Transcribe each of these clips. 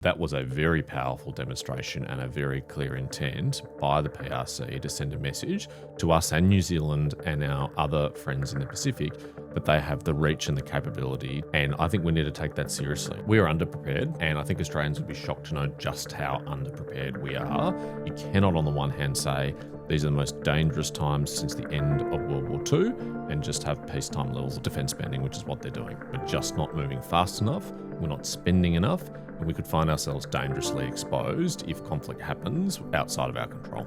That was a very powerful demonstration and a very clear intent by the PRC to send a message to us and New Zealand and our other friends in the Pacific that they have the reach and the capability, and I think we need to take that seriously. We are underprepared, and I think Australians would be shocked to know just how underprepared we are. You cannot on the one hand say these are the most dangerous times since the end of World War II and just have peacetime levels of defence spending, which is what they're doing. We're just not moving fast enough, we're not spending enough, and we could find ourselves dangerously exposed if conflict happens outside of our control.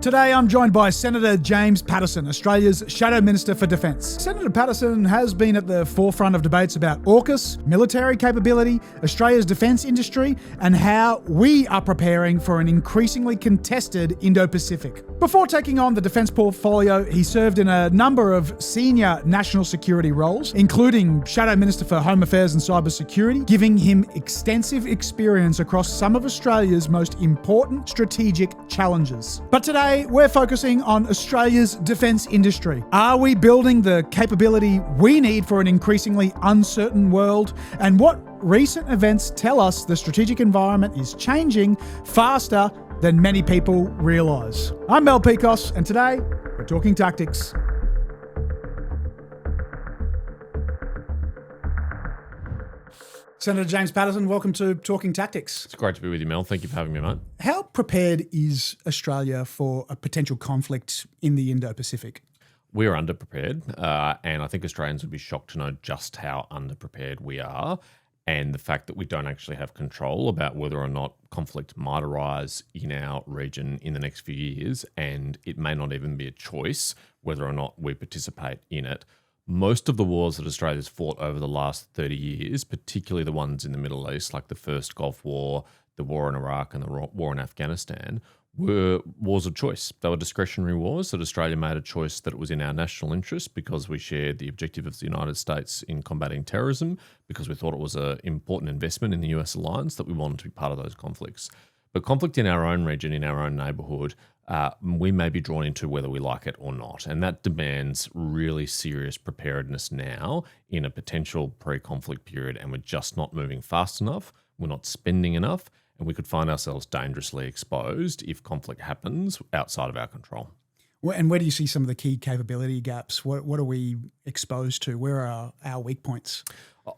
Today, I'm joined by Senator James Paterson, Australia's Shadow Minister for Defence. Senator Paterson has been at the forefront of debates about AUKUS, military capability, Australia's defence industry, and how we are preparing for an increasingly contested Indo-Pacific. Before taking on the defence portfolio, he served in a number of senior national security roles, including Shadow Minister for Home Affairs and Cyber Security, giving him extensive experience across some of Australia's most important strategic challenges. But today, we're focusing on Australia's defence industry. Are we building the capability we need for an increasingly uncertain world? And what recent events tell us the strategic environment is changing faster than many people realise. I'm Mel Pikos, and today we're talking tactics. Senator James Paterson, welcome to Talking Tactics. It's great to be with you, Mel. Thank you for having me, mate. How prepared is Australia for a potential conflict in the Indo-Pacific? We are underprepared, and I think Australians would be shocked to know just how underprepared we are, and the fact that we don't actually have control about whether or not conflict might arise in our region in the next few years, and it may not even be a choice whether or not we participate in it. Most of the wars that Australia's fought over the last 30 years, particularly the ones in the Middle East, like the first Gulf War, the war in Iraq and the war in Afghanistan, were wars of choice. They were discretionary wars that Australia made a choice that it was in our national interest because we shared the objective of the United States in combating terrorism, because we thought it was an important investment in the US alliance that we wanted to be part of those conflicts. But conflict in our own region, in our own neighbourhood, we may be drawn into whether we like it or not. And that demands really serious preparedness now in a potential pre-conflict period. And we're just not moving fast enough. We're not spending enough. And we could find ourselves dangerously exposed if conflict happens outside of our control. And where do you see some of the key capability gaps? What are we exposed to? Where are our weak points?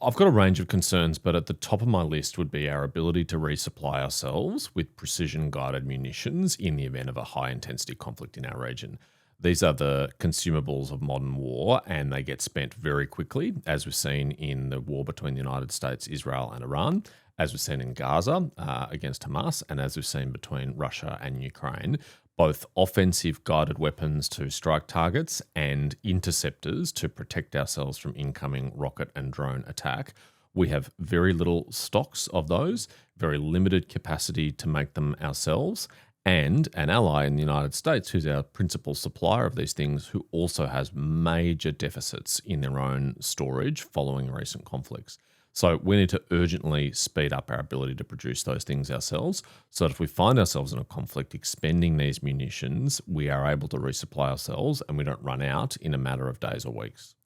I've got a range of concerns, but at the top of my list would be our ability to resupply ourselves with precision-guided munitions in the event of a high-intensity conflict in our region. These are the consumables of modern war, and they get spent very quickly, as we've seen in the war between the United States, Israel, and Iran, as we've seen in Gaza against Hamas, and as we've seen between Russia and Ukraine. Both offensive guided weapons to strike targets and interceptors to protect ourselves from incoming rocket and drone attack. We have very little stocks of those, very limited capacity to make them ourselves, and an ally in the United States, who's our principal supplier of these things, who also has major deficits in their own storage following recent conflicts. So we need to urgently speed up our ability to produce those things ourselves, so that if we find ourselves in a conflict expending these munitions, we are able to resupply ourselves and we don't run out in a matter of days or weeks.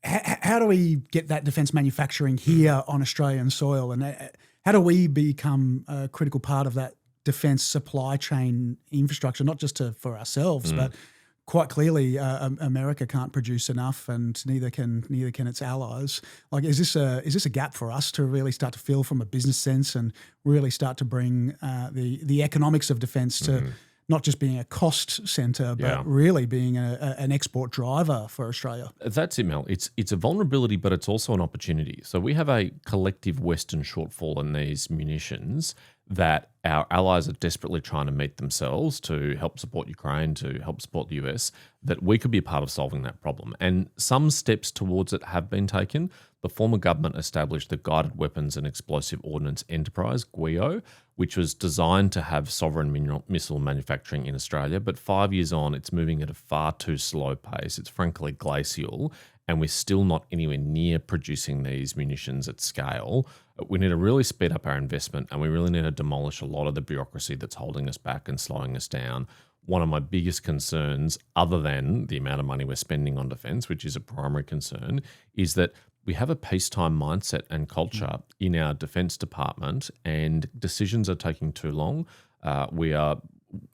How do we get that defence manufacturing here on Australian soil, and how do we become a critical part of that defence supply chain infrastructure, not just for ourselves, but quite clearly, America can't produce enough, and neither can its allies. Like, is this a gap for us to really start to fill from a business sense and really start to bring the economics of defence to not just being a cost centre, but really being an export driver for Australia? That's it, Mel. It's a vulnerability, but it's also an opportunity. So we have a collective Western shortfall in these munitions that our allies are desperately trying to meet themselves to help support Ukraine, to help support the US, that we could be a part of solving that problem. And some steps towards it have been taken. The former government established the Guided Weapons and Explosive Ordnance Enterprise, GWEO, which was designed to have sovereign missile manufacturing in Australia. But 5 years on, it's moving at a far too slow pace. It's frankly glacial, and we're still not anywhere near producing these munitions at scale. We need to really speed up our investment, and we really need to demolish a lot of the bureaucracy that's holding us back and slowing us down. One of my biggest concerns, other than the amount of money we're spending on defence, which is a primary concern, is that we have a peacetime mindset and culture in our defence department, and decisions are taking too long. We are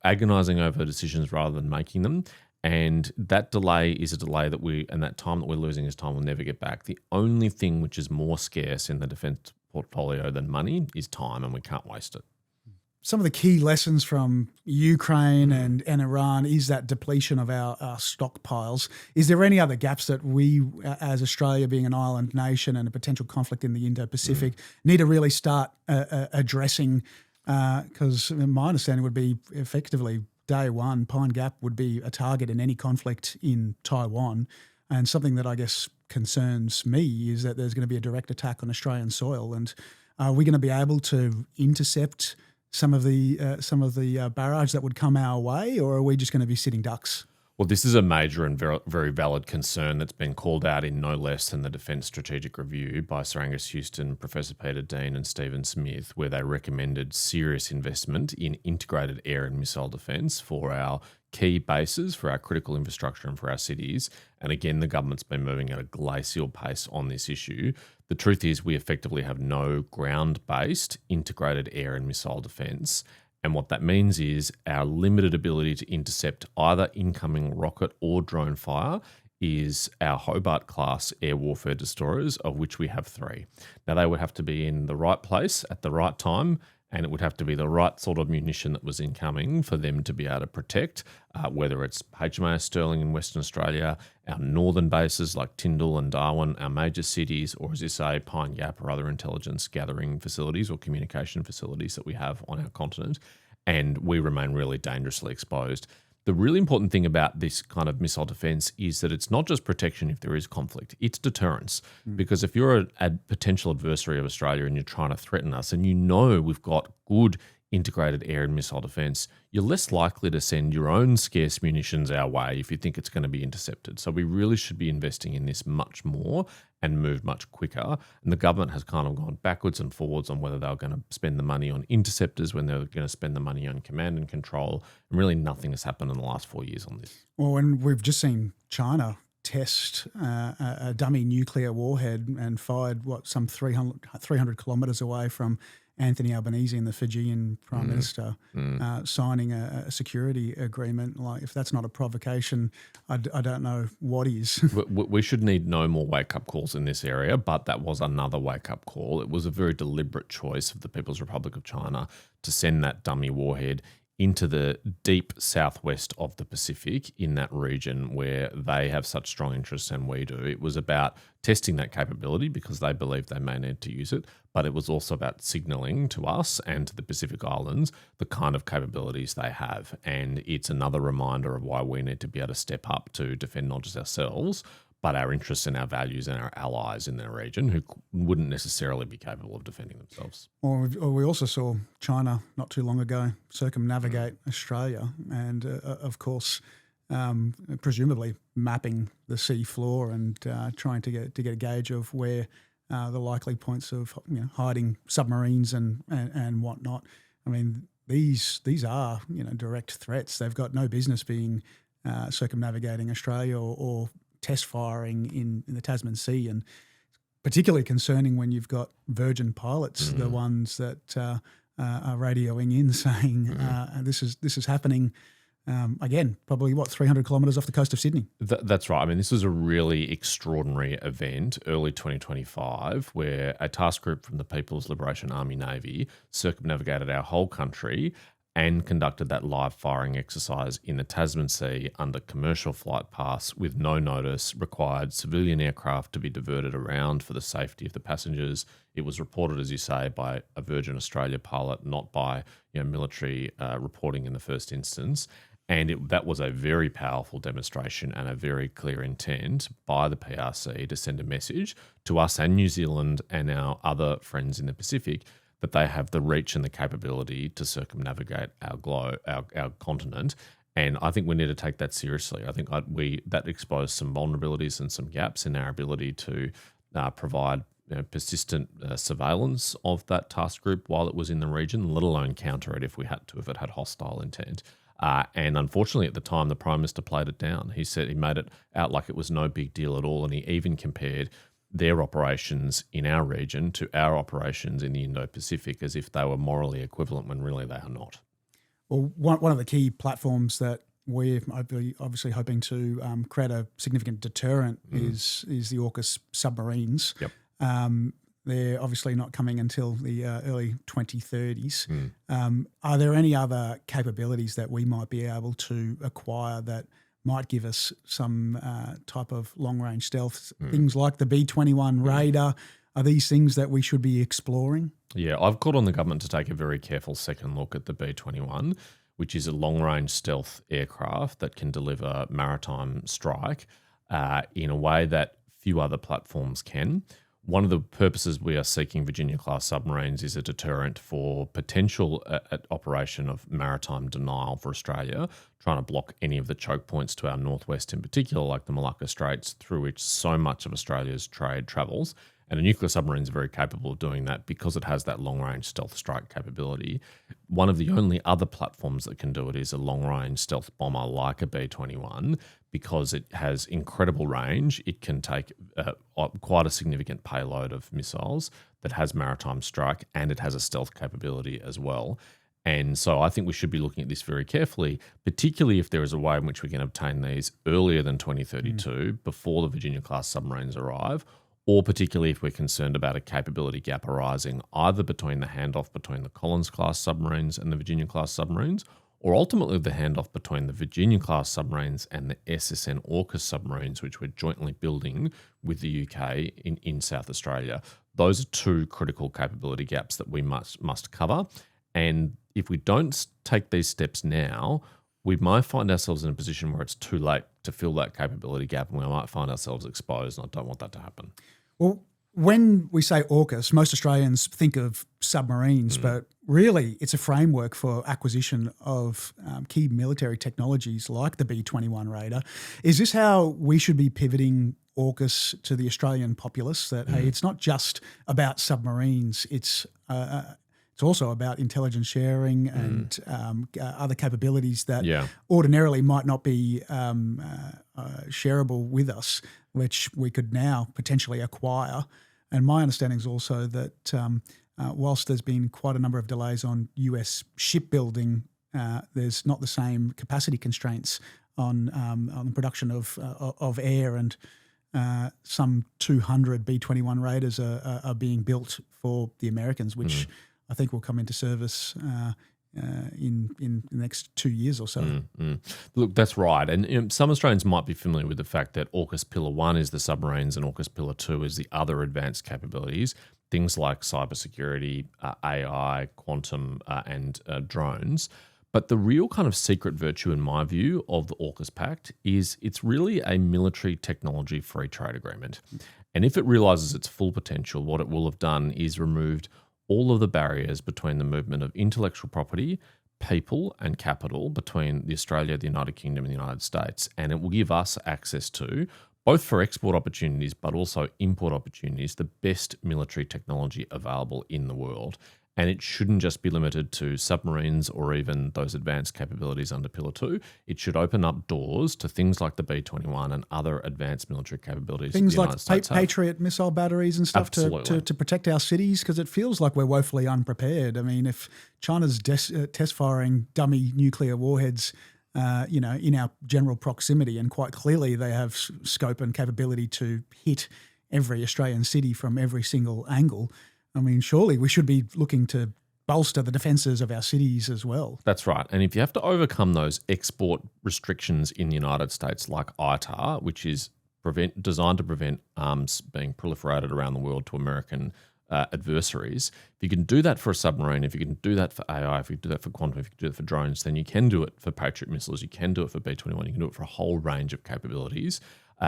agonising over decisions rather than making them. And that delay is a delay and that time that we're losing is time we'll never get back. The only thing which is more scarce in the defence portfolio than money is time, and we can't waste it. Some of the key lessons from Ukraine and Iran is that depletion of our stockpiles. Is there any other gaps that we, as Australia being an island nation and a potential conflict in the Indo-Pacific, need to really start addressing? Because my understanding would be effectively day one, Pine Gap would be a target in any conflict in Taiwan. And something that I guess concerns me is that there's going to be a direct attack on Australian soil. And are we going to be able to intercept some of the barrage that would come our way, or are we just going to be sitting ducks? Well, this is a major and very, very valid concern that's been called out in no less than the Defence Strategic Review by Sir Angus Houston, Professor Peter Dean and Stephen Smith, where they recommended serious investment in integrated air and missile defence for our key bases, for our critical infrastructure and for our cities. And again, the government's been moving at a glacial pace on this issue. The truth is we effectively have no ground-based integrated air and missile defence. And what that means is our limited ability to intercept either incoming rocket or drone fire is our Hobart-class air warfare destroyers, of which we have 3. Now, they would have to be in the right place at the right time, and it would have to be the right sort of munition that was incoming for them to be able to protect, whether it's HMAS Stirling in Western Australia, our northern bases like Tyndall and Darwin, our major cities, or as you say, Pine Gap or other intelligence gathering facilities or communication facilities that we have on our continent. And we remain really dangerously exposed. The really important thing about this kind of missile defence is that it's not just protection if there is conflict, it's deterrence. Because if you're a potential adversary of Australia and you're trying to threaten us and you know we've got good integrated air and missile defence, you're less likely to send your own scarce munitions our way if you think it's going to be intercepted. So we really should be investing in this much more and move much quicker. And the government has kind of gone backwards and forwards on whether they're going to spend the money on interceptors, when they're going to spend the money on command and control. And really nothing has happened in the last 4 years on this. Well, and we've just seen China test a dummy nuclear warhead and fired, some 300 kilometres away from Anthony Albanese and the Fijian Prime Minister signing a security agreement. Like, if that's not a provocation, I don't know what is. We should need no more wake-up calls in this area, but that was another wake-up call. It was a very deliberate choice of the People's Republic of China to send that dummy warhead into the deep southwest of the Pacific, in that region where they have such strong interests and we do. It was about testing that capability because they believe they may need to use it, but it was also about signalling to us and to the Pacific Islands the kind of capabilities they have. And it's another reminder of why we need to be able to step up to defend not just ourselves, but our interests and our values and our allies in the region who wouldn't necessarily be capable of defending themselves. Or we also saw China not too long ago circumnavigate Australia and, of course, presumably mapping the sea floor and trying to get a gauge of where the likely points of hiding submarines and whatnot. I mean, these are direct threats. They've got no business being circumnavigating Australia or test firing in the Tasman Sea, and particularly concerning when you've got Virgin pilots, the ones that are radioing in saying this is happening again, probably 300 kilometres off the coast of Sydney. That's right. I mean, this was a really extraordinary event, early 2025, where a task group from the People's Liberation Army Navy circumnavigated our whole country and conducted that live firing exercise in the Tasman Sea under commercial flight paths with no notice, required civilian aircraft to be diverted around for the safety of the passengers. It was reported, as you say, by a Virgin Australia pilot, not by military reporting in the first instance. And that was a very powerful demonstration and a very clear intent by the PRC to send a message to us and New Zealand and our other friends in the Pacific that they have the reach and the capability to circumnavigate our continent. And I think we need to take that seriously. I think that exposed some vulnerabilities and some gaps in our ability to provide persistent surveillance of that task group while it was in the region, let alone counter it if we had to, if it had hostile intent. And unfortunately, at the time, the Prime Minister played it down. He said he made it out like it was no big deal at all, and he even compared their operations in our region to our operations in the Indo-Pacific as if they were morally equivalent when really they are not. Well, one of the key platforms that we're obviously hoping to create a significant deterrent is the AUKUS submarines. Yep. They're obviously not coming until the early 2030s. Are there any other capabilities that we might be able to acquire that might give us some type of long-range stealth? Things like the B-21 radar, are these things that we should be exploring? Yeah, I've called on the government to take a very careful second look at the B-21, which is a long-range stealth aircraft that can deliver maritime strike in a way that few other platforms can. One of the purposes we are seeking Virginia-class submarines is a deterrent for potential operation of maritime denial for Australia, trying to block any of the choke points to our northwest in particular, like the Malacca Straits, through which so much of Australia's trade travels. And a nuclear submarine is very capable of doing that because it has that long-range stealth strike capability. One of the only other platforms that can do it is a long-range stealth bomber like a B-21 because it has incredible range. It can take quite a significant payload of missiles that has maritime strike, and it has a stealth capability as well. And so I think we should be looking at this very carefully, particularly if there is a way in which we can obtain these earlier than 2032, before the Virginia-class submarines arrive, or particularly if we're concerned about a capability gap arising either between the handoff between the Collins-class submarines and the Virginia-class submarines, or ultimately the handoff between the Virginia-class submarines and the SSN AUKUS submarines, which we're jointly building with the UK in South Australia. Those are two critical capability gaps that we must cover. And if we don't take these steps now, we might find ourselves in a position where it's too late to fill that capability gap, and we might find ourselves exposed, and I don't want that to happen. Well, when we say AUKUS, most Australians think of submarines, but really it's a framework for acquisition of key military technologies like the B-21 radar. Is this how we should be pivoting AUKUS to the Australian populace, that, hey, it's not just about submarines, it's also about intelligence sharing and other capabilities that ordinarily might not be shareable with us, which we could now potentially acquire. And my understanding is also that whilst there's been quite a number of delays on US shipbuilding, there's not the same capacity constraints on the production of air, and some 200 B-21 Raiders are being built for the Americans, which I think will come into service in the next 2 years or so. Look, that's right. And some Australians might be familiar with the fact that AUKUS Pillar 1 is the submarines and AUKUS Pillar 2 is the other advanced capabilities, things like cybersecurity, AI, quantum, and drones. But the real kind of secret virtue, in my view, of the AUKUS Pact is it's really a military technology free trade agreement. And if it realises its full potential, what it will have done is removed all of the barriers between the movement of intellectual property, people and capital between the Australia, the United Kingdom and the United States. And it will give us access to, both for export opportunities but also import opportunities, the best military technology available in the world. And it shouldn't just be limited to submarines or even those advanced capabilities under Pillar 2. It should open up doors to things like the B-21 and other advanced military capabilities. Things like Patriot missile batteries and stuff to protect our cities, because it feels like we're woefully unprepared. I mean, if China's test firing dummy nuclear warheads in our general proximity, and quite clearly they have scope and capability to hit every Australian city from every single angle, I mean, surely we should be looking to bolster the defences of our cities as well. That's right. And if you have to overcome those export restrictions in the United States like ITAR, which is designed to prevent arms being proliferated around the world to American adversaries, if you can do that for a submarine, if you can do that for AI, if you can do that for quantum, if you can do that for drones, then you can do it for Patriot missiles, you can do it for B-21, you can do it for a whole range of capabilities.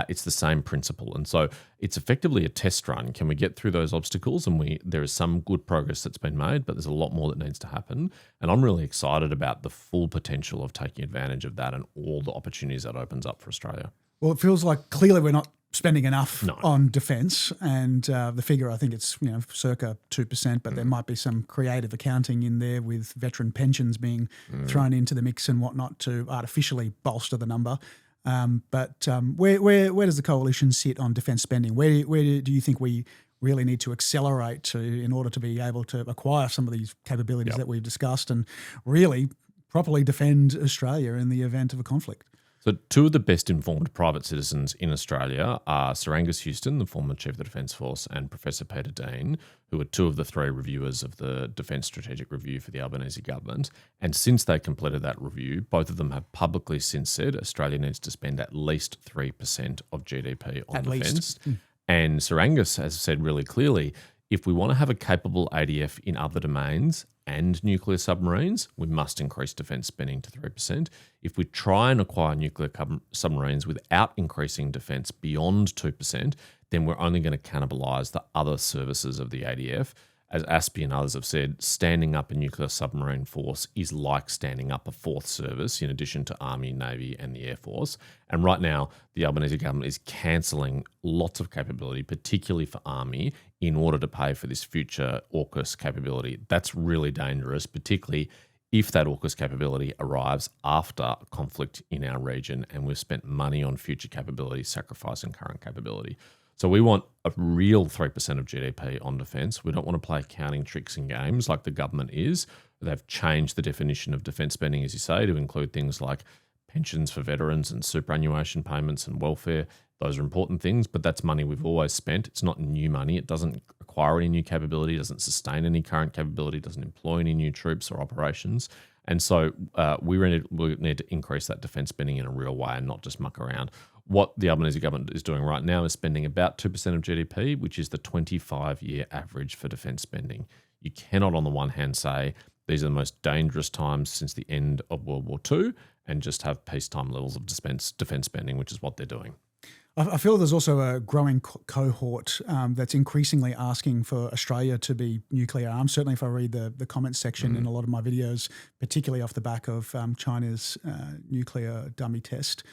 It's the same principle. And so it's effectively a test run. Can we get through those obstacles? And there is some good progress that's been made, but there's a lot more that needs to happen. And I'm really excited about the full potential of taking advantage of that and all the opportunities that opens up for Australia. Well, it feels like clearly we're not spending enough on defence, and the figure, I think it's circa 2%, but there might be some creative accounting in there with veteran pensions being thrown into the mix and whatnot to artificially bolster the number. But where does the coalition sit on defence spending? Where do you think we really need to accelerate in order to be able to acquire some of these capabilities that we've discussed and really properly defend Australia in the event of a conflict? So two of the best informed private citizens in Australia are Sir Angus Houston, the former Chief of the Defence Force, and Professor Peter Dean, who are two of the three reviewers of the Defence Strategic Review for the Albanese government. And since they completed that review, both of them have publicly since said Australia needs to spend at least 3% of GDP on defence. And Sir Angus has said really clearly, if we want to have a capable ADF in other domains and nuclear submarines, we must increase defence spending to 3%. If we try and acquire nuclear submarines without increasing defence beyond 2%, then we're only going to cannibalise the other services of the ADF. As Aspie and others have said, standing up a nuclear submarine force is like standing up a fourth service in addition to Army, Navy and the Air Force. And right now, the Albanese government is cancelling lots of capability, particularly for Army, in order to pay for this future AUKUS capability. That's really dangerous, particularly if that AUKUS capability arrives after conflict in our region and we've spent money on future capability, sacrificing current capability. So we want a real 3% of GDP on defence. We don't want to play counting tricks and games like the government is. They've changed the definition of defence spending, as you say, to include things like pensions for veterans and superannuation payments and welfare. Those are important things, but that's money we've always spent. It's not new money. It doesn't acquire any new capability, doesn't sustain any current capability, doesn't employ any new troops or operations. And so we need to increase that defence spending in a real way and not just muck around. What the Albanese government is doing right now is spending about 2% of GDP, which is the 25-year average for defence spending. You cannot, on the one hand, say these are the most dangerous times since the end of World War II and just have peacetime levels of defence spending, which is what they're doing. I feel there's also a growing cohort that's increasingly asking for Australia to be nuclear armed. Certainly if I read the comments section in a lot of my videos, particularly off the back of China's nuclear dummy test.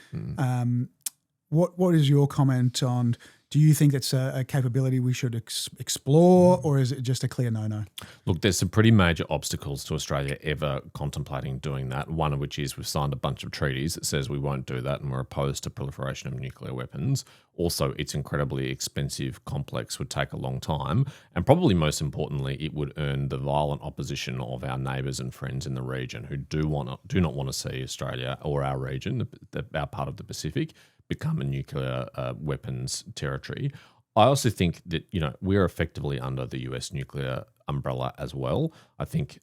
What is your comment on, do you think it's a capability we should explore or is it just a clear no-no? Look, there's some pretty major obstacles to Australia ever contemplating doing that, one of which is we've signed a bunch of treaties that says we won't do that and we're opposed to proliferation of nuclear weapons. Also, it's incredibly expensive, complex, would take a long time, and probably most importantly, it would earn the violent opposition of our neighbours and friends in the region who do not want to see Australia or our region, our part of the Pacific, become a nuclear weapons territory. I also think that, we're effectively under the US nuclear umbrella as well. I think,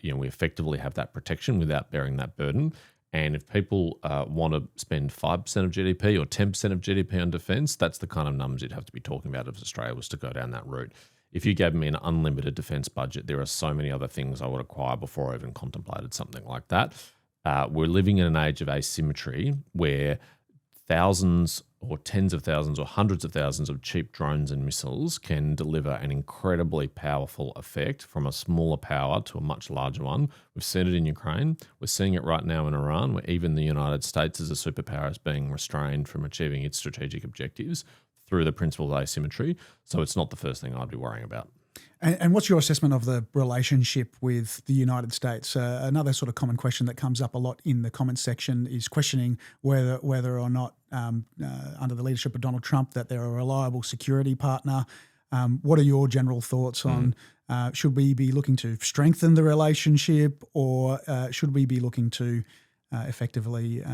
we effectively have that protection without bearing that burden. And if people want to spend 5% of GDP or 10% of GDP on defence, that's the kind of numbers you'd have to be talking about if Australia was to go down that route. If you gave me an unlimited defence budget, there are so many other things I would acquire before I even contemplated something like that. We're living in an age of asymmetry where thousands or tens of thousands or hundreds of thousands of cheap drones and missiles can deliver an incredibly powerful effect from a smaller power to a much larger one. We've seen it in Ukraine. We're seeing it right now in Iran, where even the United States as a superpower is being restrained from achieving its strategic objectives through the principle of asymmetry. So it's not the first thing I'd be worrying about. And what's your assessment of the relationship with the United States? Another sort of common question that comes up a lot in the comments section is questioning whether or not, under the leadership of Donald Trump, that they're a reliable security partner. What are your general thoughts on should we be looking to strengthen the relationship or should we be looking to effectively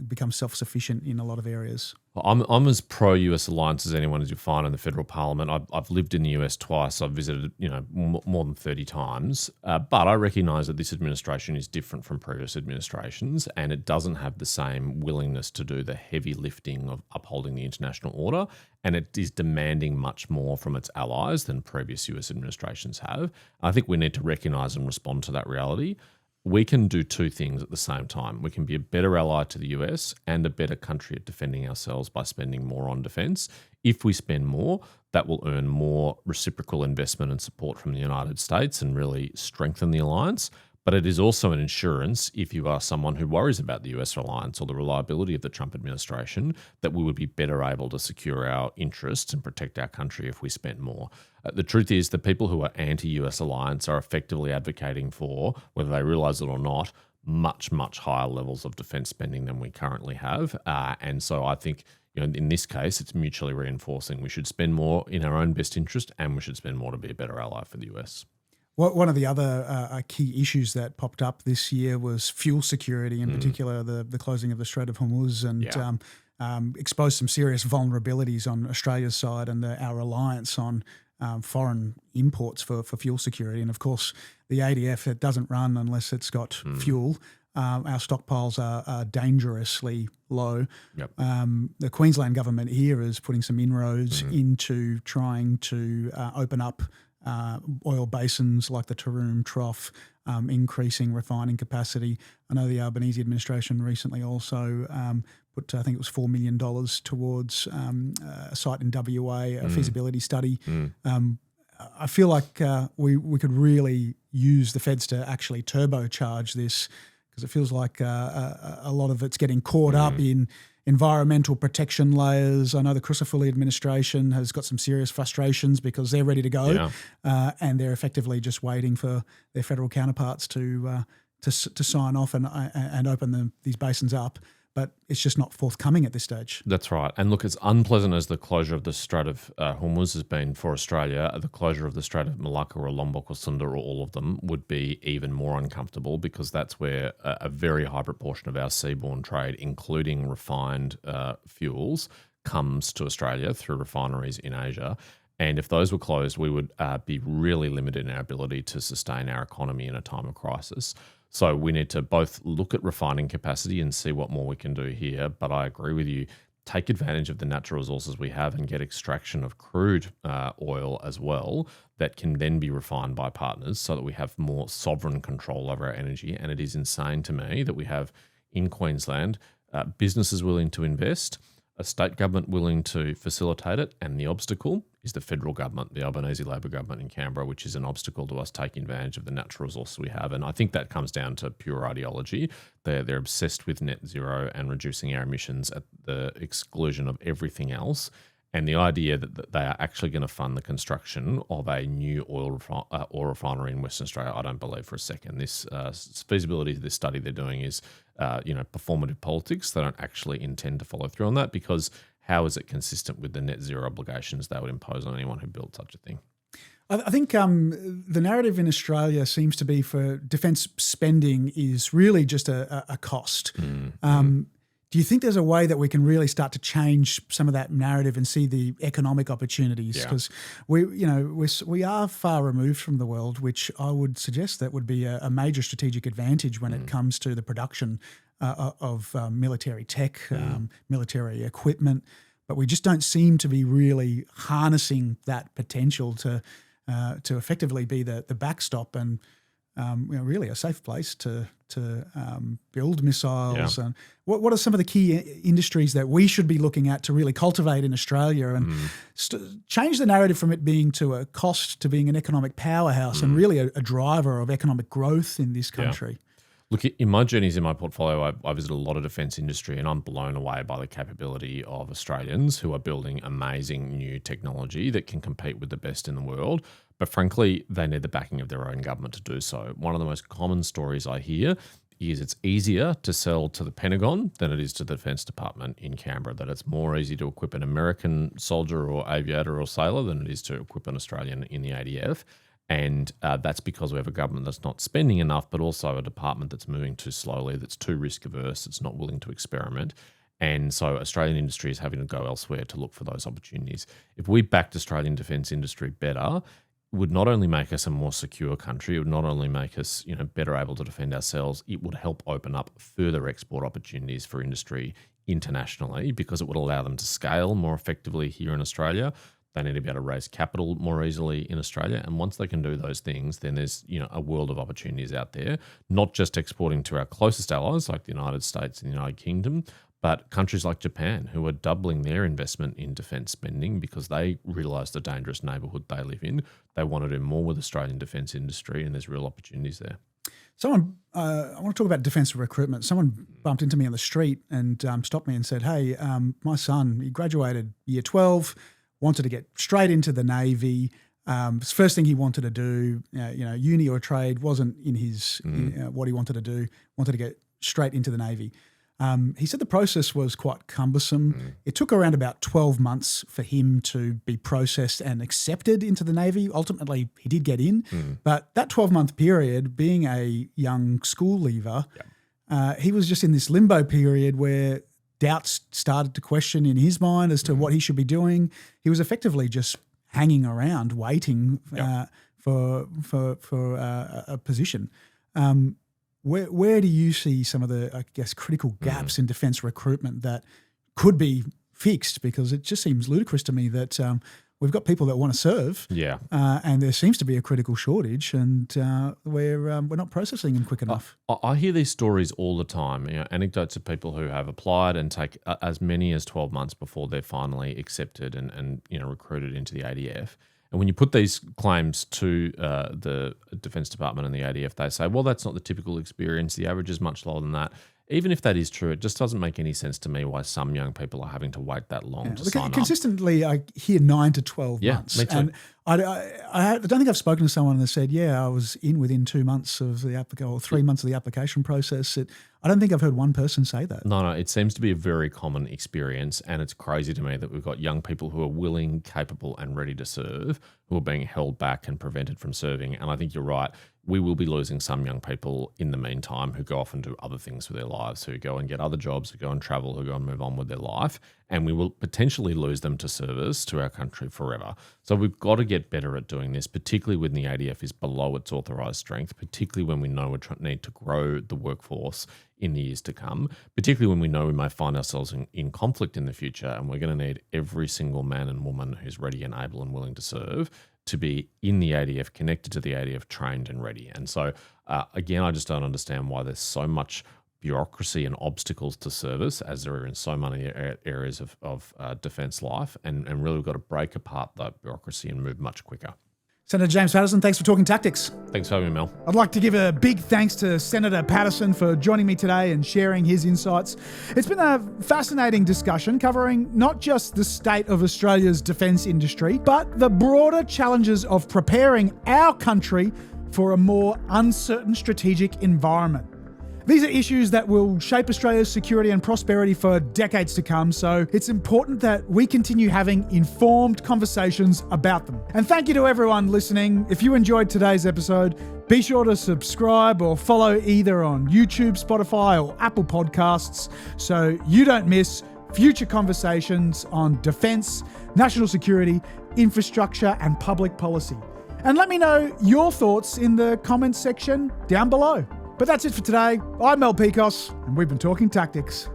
become self-sufficient in a lot of areas? Well, I'm as pro-US alliance as anyone as you find in the federal parliament. I've lived in the US twice. I've visited, more than 30 times. But I recognise that this administration is different from previous administrations, and it doesn't have the same willingness to do the heavy lifting of upholding the international order, and it is demanding much more from its allies than previous US administrations have. I think we need to recognise and respond to that reality. We can do two things at the same time. We can be a better ally to the US and a better country at defending ourselves by spending more on defence. If we spend more, that will earn more reciprocal investment and support from the United States and really strengthen the alliance. But it is also an insurance, if you are someone who worries about the US alliance or the reliability of the Trump administration, that we would be better able to secure our interests and protect our country if we spent more. The truth is the people who are anti-US alliance are effectively advocating for, whether they realise it or not, much, much higher levels of defence spending than we currently have. And so I think, in this case, it's mutually reinforcing. We should spend more in our own best interest, and we should spend more to be a better ally for the US. One of the other key issues that popped up this year was fuel security, in particular the closing of the Strait of Hormuz, and exposed some serious vulnerabilities on Australia's side and our reliance on foreign imports for fuel security. And of course, the ADF, it doesn't run unless it's got fuel. Our stockpiles are dangerously low. Yep. The Queensland government here is putting some inroads into trying to open up oil basins like the Taroom Trough, increasing refining capacity. I know the Albanese administration recently also put, I think it was $4 million towards a site in WA, a feasibility study. I feel like we could really use the feds to actually turbocharge this, because it feels like a lot of it's getting caught up in environmental protection layers. I know the Crucifulli administration has got some serious frustrations because they're ready to go, and they're effectively just waiting for their federal counterparts to sign off and open these basins up. But it's just not forthcoming at this stage. That's right. And look, as unpleasant as the closure of the Strait of Hormuz has been for Australia, the closure of the Strait of Malacca or Lombok or Sunda or all of them would be even more uncomfortable, because that's where a very high proportion of our seaborne trade, including refined fuels, comes to Australia through refineries in Asia. And if those were closed, we would be really limited in our ability to sustain our economy in a time of crisis. So we need to both look at refining capacity and see what more we can do here. But I agree with you, take advantage of the natural resources we have and get extraction of crude oil as well that can then be refined by partners, so that we have more sovereign control over our energy. And it is insane to me that we have in Queensland businesses willing to invest, a state government willing to facilitate it, and the obstacle is the federal government, the Albanese Labor government in Canberra, which is an obstacle to us taking advantage of the natural resources we have. And I think that comes down to pure ideology. They're obsessed with net zero and reducing our emissions at the exclusion of everything else. And the idea that they are actually going to fund the construction of a new oil refinery in Western Australia, I don't believe for a second. This feasibility of this study they're doing is, performative politics. They don't actually intend to follow through on that, because how is it consistent with the net zero obligations they would impose on anyone who built such a thing? I think the narrative in Australia seems to be for defence spending is really just a cost. Do you think there's a way that we can really start to change some of that narrative and see the economic opportunities? Because we are far removed from the world, which I would suggest that would be a major strategic advantage when it comes to the production of military tech, military equipment. But we just don't seem to be really harnessing that potential to effectively be the backstop and really a safe place to build missiles. And what are some of the key industries that we should be looking at to really cultivate in Australia and change the narrative from it being to a cost to being an economic powerhouse and really a driver of economic growth in this country? Look, in my journeys in my portfolio, I visit a lot of defence industry, and I'm blown away by the capability of Australians who are building amazing new technology that can compete with the best in the world. But frankly, they need the backing of their own government to do so. One of the most common stories I hear is it's easier to sell to the Pentagon than it is to the Defence Department in Canberra, that it's more easy to equip an American soldier or aviator or sailor than it is to equip an Australian in the ADF. And that's because we have a government that's not spending enough, but also a department that's moving too slowly, that's too risk averse, it's not willing to experiment. And so Australian industry is having to go elsewhere to look for those opportunities. If we backed Australian defence industry better, it would not only make us a more secure country, it would not only make us better able to defend ourselves, it would help open up further export opportunities for industry internationally, because it would allow them to scale more effectively here in Australia. They need to be able to raise capital more easily in Australia. And once they can do those things, then there's a world of opportunities out there, not just exporting to our closest allies like the United States and the United Kingdom, but countries like Japan, who are doubling their investment in defence spending because they realise the dangerous neighbourhood they live in. They want to do more with Australian defence industry, and there's real opportunities there. I want to talk about defence recruitment. Someone bumped into me on the street and stopped me and said, hey, my son, he graduated year 12, wanted to get straight into the Navy, First thing he wanted to do, uni or trade wasn't in his what he wanted to do. Wanted to get straight into the Navy. He said the process was quite cumbersome. It took around about 12 months for him to be processed and accepted into the Navy. Ultimately, he did get in. But that 12-month period, being a young school leaver, he was just in this limbo period where doubts started to question in his mind as to what he should be doing. He was effectively just hanging around, waiting for a position. Where do you see some of the, critical gaps in defence recruitment that could be fixed? Because it just seems ludicrous to me that we've got people that want to serve, and there seems to be a critical shortage, and we're not processing them quick enough. I hear these stories all the time, anecdotes of people who have applied and take as many as 12 months before they're finally accepted and recruited into the ADF. And when you put these claims to the Defence Department and the ADF, they say, well, that's not the typical experience. The average is much lower than that. Even if that is true, it just doesn't make any sense to me why some young people are having to wait that long to sign up. Consistently, I hear 9 to 12 months. Me too. And I don't think I've spoken to someone that said, I was in within 2 months of the or 3 months of the application process. I don't think I've heard one person say that. No, it seems to be a very common experience, and it's crazy to me that we've got young people who are willing, capable, and ready to serve who are being held back and prevented from serving. And I think you're right. We will be losing some young people in the meantime who go off and do other things with their lives, who go and get other jobs, who go and travel, who go and move on with their life. And we will potentially lose them to service to our country forever. So we've got to get better at doing this, particularly when the ADF is below its authorised strength, particularly when we know we need to grow the workforce in the years to come, particularly when we know we may find ourselves in conflict in the future, and we're going to need every single man and woman who's ready and able and willing to serve to be in the ADF, connected to the ADF, trained and ready. And so, again, I just don't understand why there's so much bureaucracy and obstacles to service, as there are in so many areas of defence life. And really, we've got to break apart that bureaucracy and move much quicker. Senator James Paterson, thanks for talking tactics. Thanks for having me, Mel. I'd like to give a big thanks to Senator Paterson for joining me today and sharing his insights. It's been a fascinating discussion covering not just the state of Australia's defence industry, but the broader challenges of preparing our country for a more uncertain strategic environment. These are issues that will shape Australia's security and prosperity for decades to come, so it's important that we continue having informed conversations about them. And thank you to everyone listening. If you enjoyed today's episode, be sure to subscribe or follow either on YouTube, Spotify, or Apple Podcasts so you don't miss future conversations on defence, national security, infrastructure, and public policy. And let me know your thoughts in the comments section down below. But that's it for today. I'm Mel Pikos, and we've been talking tactics.